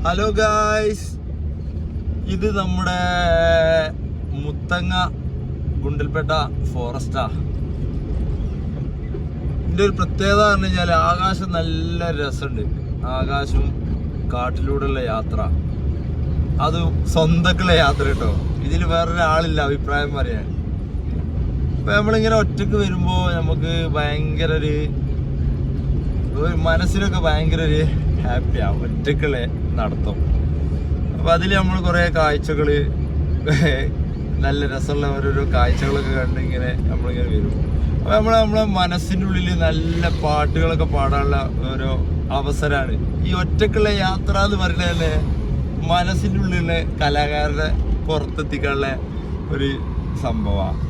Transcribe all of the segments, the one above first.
Hello guys, ഇത് നമ്മുടെ മുത്തങ്ങ ഗുണ്ടൽപേട്ട ഫോറസ്റ്റാ. ഇതിൻ്റെ ഒരു പ്രത്യേകത പറഞ്ഞു കഴിഞ്ഞാൽ ആകാശം നല്ല രസമുണ്ട്. ആകാശവും കാട്ടിലൂടെയുള്ള യാത്ര, അത് സ്വന്തക്കുള്ള യാത്ര കേട്ടോ. ഇതിൽ വേറൊരാളില്ല അഭിപ്രായം പറയാൻ. ഇപ്പം നമ്മളിങ്ങനെ ഒറ്റക്ക് വരുമ്പോൾ നമുക്ക് ഭയങ്കര ഒരു മനസ്സിനൊക്കെ ഭയങ്കര ഒരു ഹാപ്പിയാണ് ഒറ്റക്കുള്ള നടത്തും. അപ്പം അതിൽ നമ്മൾ കുറേ കാഴ്ചകൾ, നല്ല രസമുള്ള ഓരോരോ കാഴ്ചകളൊക്കെ കണ്ട് ഇങ്ങനെ നമ്മളിങ്ങനെ വരും. അപ്പം നമ്മളെ മനസ്സിൻ്റെ ഉള്ളിൽ നല്ല പാട്ടുകളൊക്കെ പാടാനുള്ള ഓരോ അവസരമാണ് ഈ ഒറ്റക്കുള്ള യാത്ര എന്ന് പറയുന്നത്. തന്നെ മനസ്സിൻ്റെ ഉള്ളിലുള്ള കലാകാരനെ പുറത്തെത്തിക്കാനുള്ള ഒരു സംഭവമാണ്.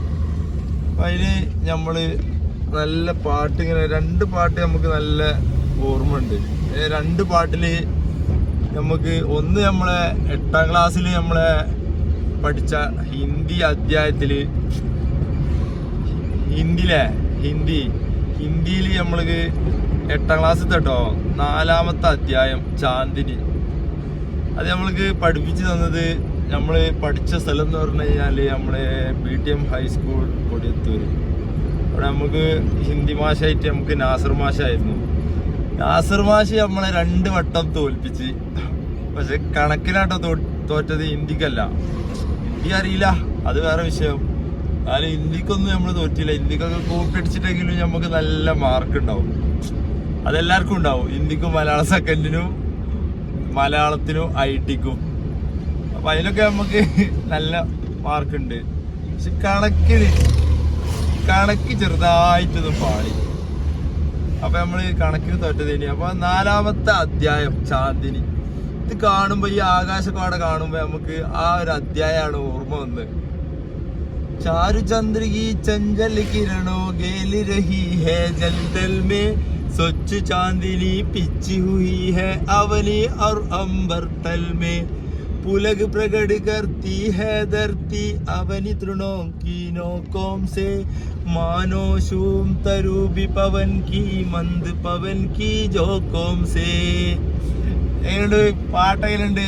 അപ്പം അതിന് നമ്മൾ നല്ല പാട്ട്, ഇങ്ങനെ 2 പാട്ട് നമുക്ക് നല്ല ഓർമ്മ ഉണ്ട്. 2 പാട്ടിൽ നമുക്ക് ഒന്ന് നമ്മളെ 8ാം ക്ലാസ്സിൽ നമ്മളെ പഠിച്ച ഹിന്ദി അധ്യായത്തിൽ, ഹിന്ദിയിൽ നമ്മൾക്ക് 8ാം ക്ലാസ്സിൽ കേട്ടോ 4ാമത്തെ അധ്യായം ചാന്ദിനി. അത് നമ്മൾക്ക് പഠിപ്പിച്ചു തന്നത് നമ്മൾ പഠിച്ച സ്ഥലം എന്ന് പറഞ്ഞു കഴിഞ്ഞാൽ നമ്മളെ BTM ഹൈസ്കൂൾ കൊടിയത്തൂർ. അവിടെ നമുക്ക് ഹിന്ദി മാഷായിട്ട് നമുക്ക് നാസർ മാഷായിരുന്നു. നാസർ മാഷ് നമ്മളെ 2 വട്ടം തോൽപ്പിച്ച്. പക്ഷെ കണക്കിനാട്ടോ തോറ്റത്, ഹിന്ദിക്കല്ല. ഹിന്ദി അറിയില്ല, അത് വേറെ വിഷയം. എന്നാലും ഹിന്ദിക്കൊന്നും നമ്മൾ തോറ്റില്ല. ഹിന്ദിക്കൊക്കെ കൂട്ടടിച്ചിട്ടെങ്കിലും നമുക്ക് നല്ല മാർക്ക് ഉണ്ടാവും. അതെല്ലാവർക്കും ഉണ്ടാവും. ഹിന്ദിക്കും മലയാളം സെക്കൻഡിനും മലയാളത്തിനും ITക്കും. അപ്പം അതിനൊക്കെ നമുക്ക് നല്ല മാർക്കുണ്ട്. പക്ഷെ കണക്ക് ചെറുതായിട്ടൊന്നും പാടി. അപ്പം നമ്മൾ കണക്കിന് തോറ്റത് ഇനി. അപ്പം 4ാമത്തെ അധ്യായം ചാന്ദിനി, ഇത് കാണുമ്പോൾ ഈ ആകാശക്കാടെ കാണുമ്പോൾ നമുക്ക് ആ ഒരു അധ്യായമാണ് ഓർമ്മ വന്നത്. ചാരു ചന്ദ്രികി ചഞ്ചൽ കിരണോ ഗേലി രഹി ഹേ ജൽതൽ മേ സ്വച്ഛ ചാന്ദിനി പിച്ചി ഹുയി ഹേ അവനി और अंबर तल में पुलग प्रगट करती है धरती अवनी तृणों की नोकों से मानो शूम तरूबी पवन की मंद पवन की जोकों से. എങ്ങനെയുണ്ട് പാട്ട്? എങ്ങനെയുണ്ട്?